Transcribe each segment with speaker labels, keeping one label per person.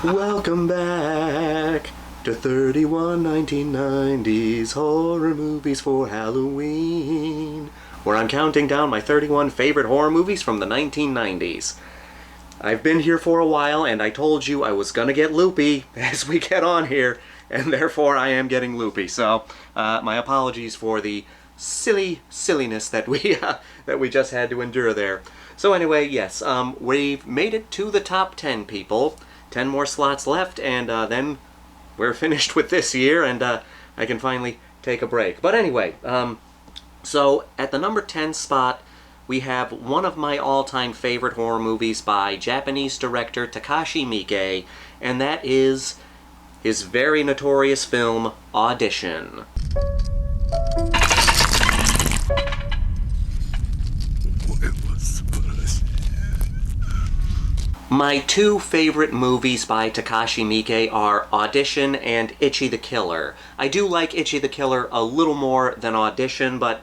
Speaker 1: Welcome back to 31 1990s horror movies for Halloween, where I'm counting down my 31 favorite horror movies from the 1990s. I've been here for a while, and I told you I was gonna get loopy as we get on here, and therefore I am getting loopy. So, my apologies for the silliness that we just had to endure there. So anyway, yes, we've made it to the top 10, people. 10 more slots left, and then we're finished with this year, and I can finally take a break. But anyway, so at the number 10 spot, we have one of my all-time favorite horror movies by Japanese director Takashii Miike, and that is his very notorious film, Audition. My two favorite movies by Takashii Miike are Audition and Ichi the Killer. I do like Ichi the Killer a little more than Audition, but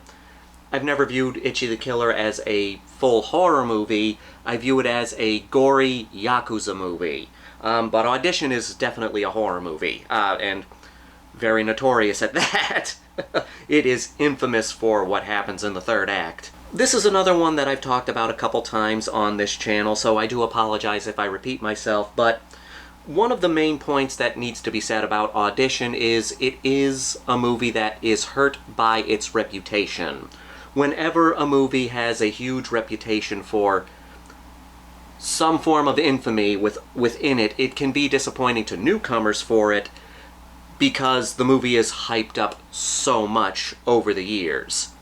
Speaker 1: I've never viewed Ichi the Killer as a full horror movie. I view it as a gory Yakuza movie. But Audition is definitely a horror movie, and very notorious at that. It is infamous for what happens in the third act. This is another one that I've talked about a couple times on this channel, so I do apologize if I repeat myself, but one of the main points that needs to be said about Audition is it is a movie that is hurt by its reputation. Whenever a movie has a huge reputation for some form of infamy within it, it can be disappointing to newcomers for it because the movie is hyped up so much over the years.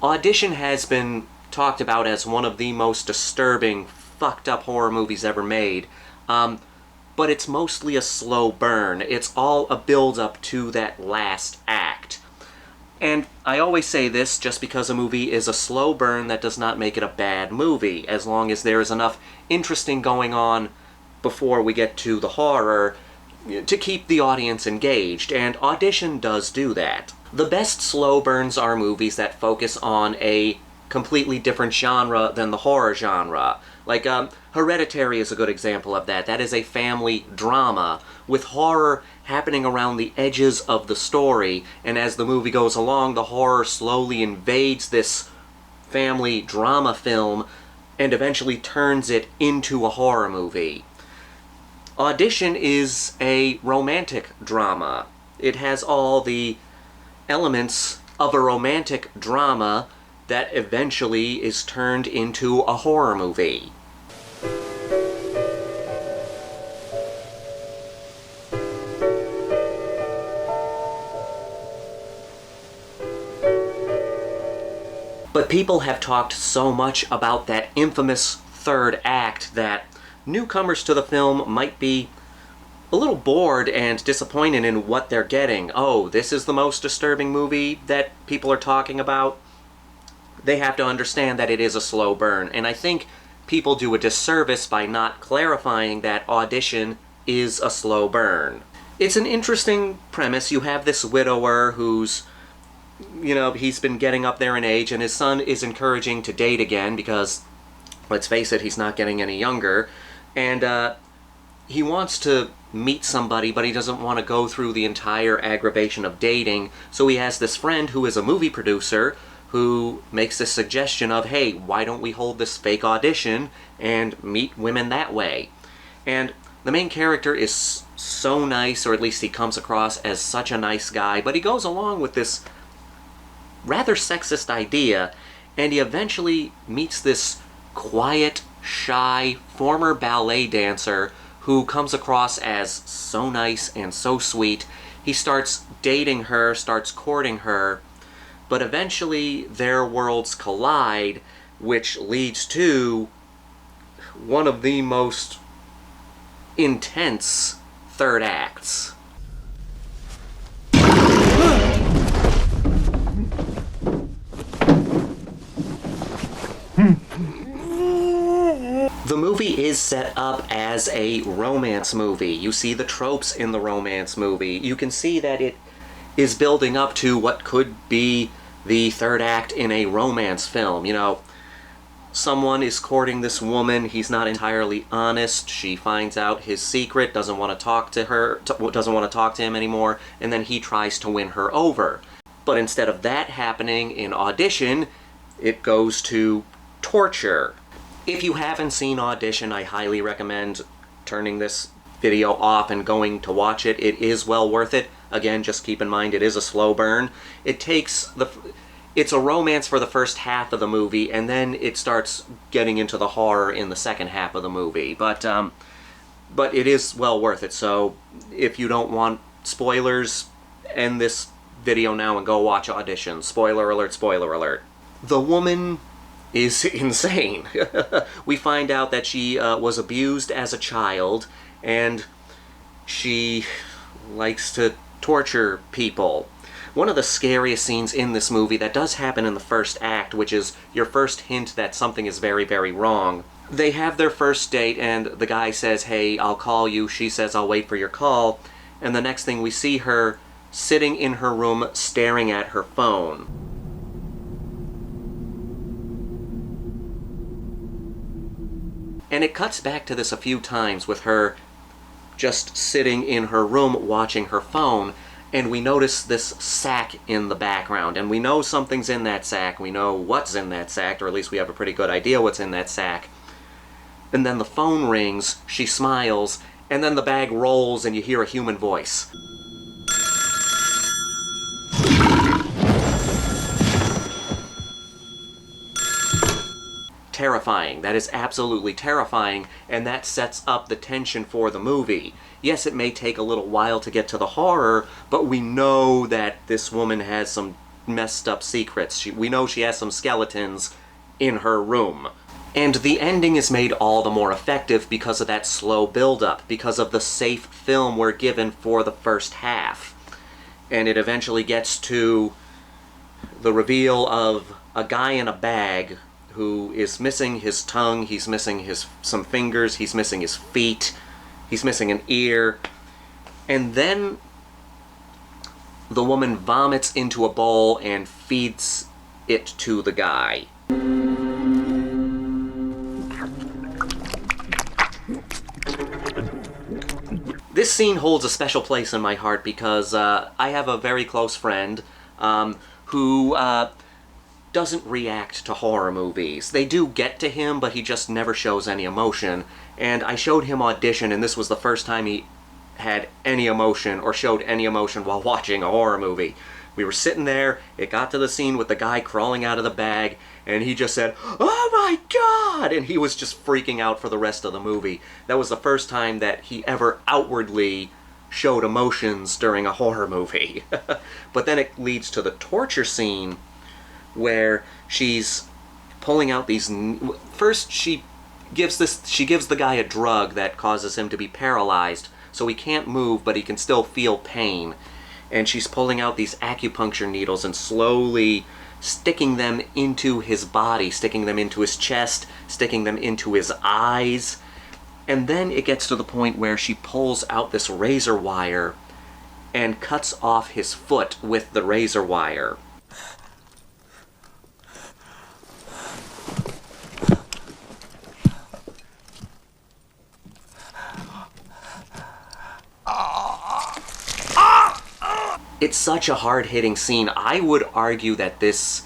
Speaker 1: Audition has been talked about as one of the most disturbing, fucked up horror movies ever made, but it's mostly a slow burn. It's all a build-up to that last act. And I always say this, just because a movie is a slow burn, that does not make it a bad movie, as long as there is enough interesting going on before we get to the horror to keep the audience engaged, and Audition does do that. The best slow burns are movies that focus on a completely different genre than the horror genre. Like, Hereditary is a good example of that. That is a family drama, with horror happening around the edges of the story, and as the movie goes along, the horror slowly invades this family drama film, and eventually turns it into a horror movie. Audition is a romantic drama. It has all the elements of a romantic drama that eventually is turned into a horror movie. But people have talked so much about that infamous third act that newcomers to the film might be a little bored and disappointed in what they're getting. Oh, this is the most disturbing movie that people are talking about? They have to understand that it is a slow burn, and I think people do a disservice by not clarifying that Audition is a slow burn. It's an interesting premise. You have this widower who's, he's been getting up there in age, and his son is encouraging to date again because, let's face it, he's not getting any younger. And he wants to meet somebody, but he doesn't want to go through the entire aggravation of dating. So he has this friend who is a movie producer who makes this suggestion of, hey, why don't we hold this fake audition and meet women that way? And the main character is so nice, or at least he comes across as such a nice guy, but he goes along with this rather sexist idea, and he eventually meets this quiet, shy, former ballet dancer who comes across as so nice and so sweet. He starts dating her, starts courting her, but eventually their worlds collide, which leads to one of the most intense third acts. The movie is set up as a romance movie. You see the tropes in the romance movie. You can see that it is building up to what could be the third act in a romance film. You know, someone is courting this woman, he's not entirely honest, she finds out his secret, doesn't want to talk to her, doesn't want to talk to him anymore, and then he tries to win her over. But instead of that happening in Audition, it goes to torture. If you haven't seen Audition, I highly recommend turning this video off and going to watch it. It is well worth it. Again, just keep in mind it is a slow burn. It's a romance for the first half of the movie, and then it starts getting into the horror in the second half of the movie. But it is well worth it. So if you don't want spoilers, end this video now and go watch Audition. Spoiler alert, spoiler alert. The woman is insane. We find out that she was abused as a child, and she likes to torture people. One of the scariest scenes in this movie that does happen in the first act, which is your first hint that something is very, very wrong. They have their first date, and the guy says, "Hey, I'll call you." She says, "I'll wait for your call." And the next thing we see her sitting in her room staring at her phone. And it cuts back to this a few times with her just sitting in her room watching her phone, and we notice this sack in the background, and we know something's in that sack, we know what's in that sack, or at least we have a pretty good idea what's in that sack. And then the phone rings, she smiles, and then the bag rolls and you hear a human voice. Terrifying. That is absolutely terrifying, and that sets up the tension for the movie. Yes, it may take a little while to get to the horror, but we know that this woman has some messed up secrets. We know she has some skeletons in her room. And the ending is made all the more effective because of that slow build-up, because of the safe film we're given for the first half. And it eventually gets to the reveal of a guy in a bag who is missing his tongue, he's missing some fingers, he's missing his feet, he's missing an ear, and then the woman vomits into a bowl and feeds it to the guy. This scene holds a special place in my heart because I have a very close friend who doesn't react to horror movies. They do get to him, but he just never shows any emotion. And I showed him Audition, and this was the first time he had any emotion or showed any emotion while watching a horror movie. We were sitting there, it got to the scene with the guy crawling out of the bag, and he just said, "Oh my God!" And he was just freaking out for the rest of the movie. That was the first time that he ever outwardly showed emotions during a horror movie. But then it leads to the torture scene, where she's pulling out these... First, she gives the guy a drug that causes him to be paralyzed, so he can't move, but he can still feel pain. And she's pulling out these acupuncture needles and slowly sticking them into his body, sticking them into his chest, sticking them into his eyes. And then it gets to the point where she pulls out this razor wire and cuts off his foot with the razor wire. It's such a hard-hitting scene. I would argue that this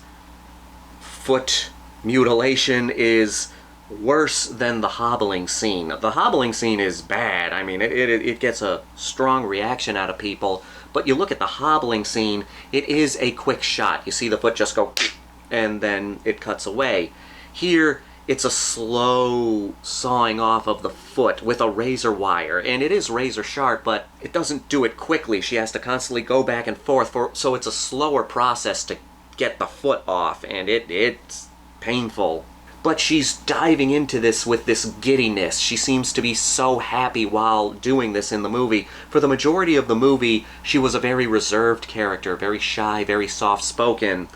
Speaker 1: foot mutilation is worse than the hobbling scene. The hobbling scene is bad. I mean, it gets a strong reaction out of people. But you look at the hobbling scene, it is a quick shot. You see the foot just go, and then it cuts away. Here, it's a slow sawing off of the foot with a razor wire, and it is razor sharp, but it doesn't do it quickly. She has to constantly go back and forth, so it's a slower process to get the foot off, and it's painful. But she's diving into this with this giddiness. She seems to be so happy while doing this in the movie. For the majority of the movie, she was a very reserved character, very shy, very soft-spoken.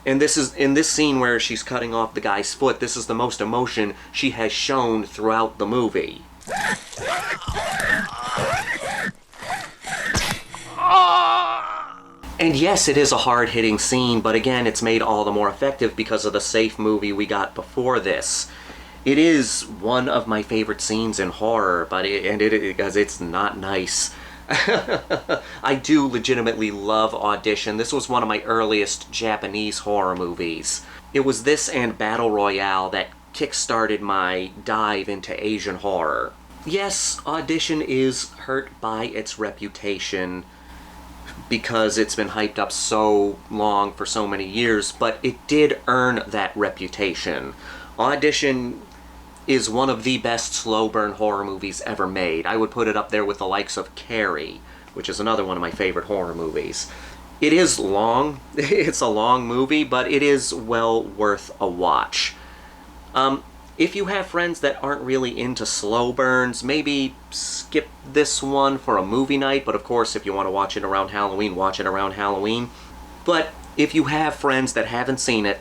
Speaker 1: And this is, in this scene where she's cutting off the guy's foot, this is the most emotion she has shown throughout the movie. And yes, it is a hard-hitting scene, but again, it's made all the more effective because of the safe movie we got before this. It is one of my favorite scenes in horror, but because it's not nice. I do legitimately love Audition. This was one of my earliest Japanese horror movies. It was this and Battle Royale that kick-started my dive into Asian horror. Yes, Audition is hurt by its reputation because it's been hyped up so long for so many years, but it did earn that reputation. Audition is one of the best slow-burn horror movies ever made. I would put it up there with the likes of Carrie, which is another one of my favorite horror movies. It is long, it's a long movie, but it is well worth a watch. If you have friends that aren't really into slow burns, maybe skip this one for a movie night, but of course if you want to watch it around Halloween, watch it around Halloween. But if you have friends that haven't seen it,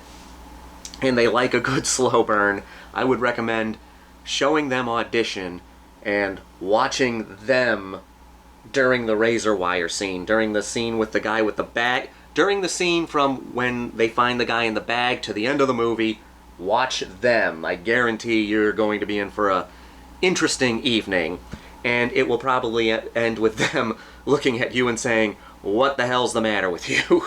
Speaker 1: and they like a good slow burn, I would recommend showing them Audition and watching them during the razor wire scene, during the scene with the guy with the bag, during the scene from when they find the guy in the bag to the end of the movie. Watch them. I guarantee you're going to be in for a interesting evening, and it will probably end with them looking at you and saying, "What the hell's the matter with you?"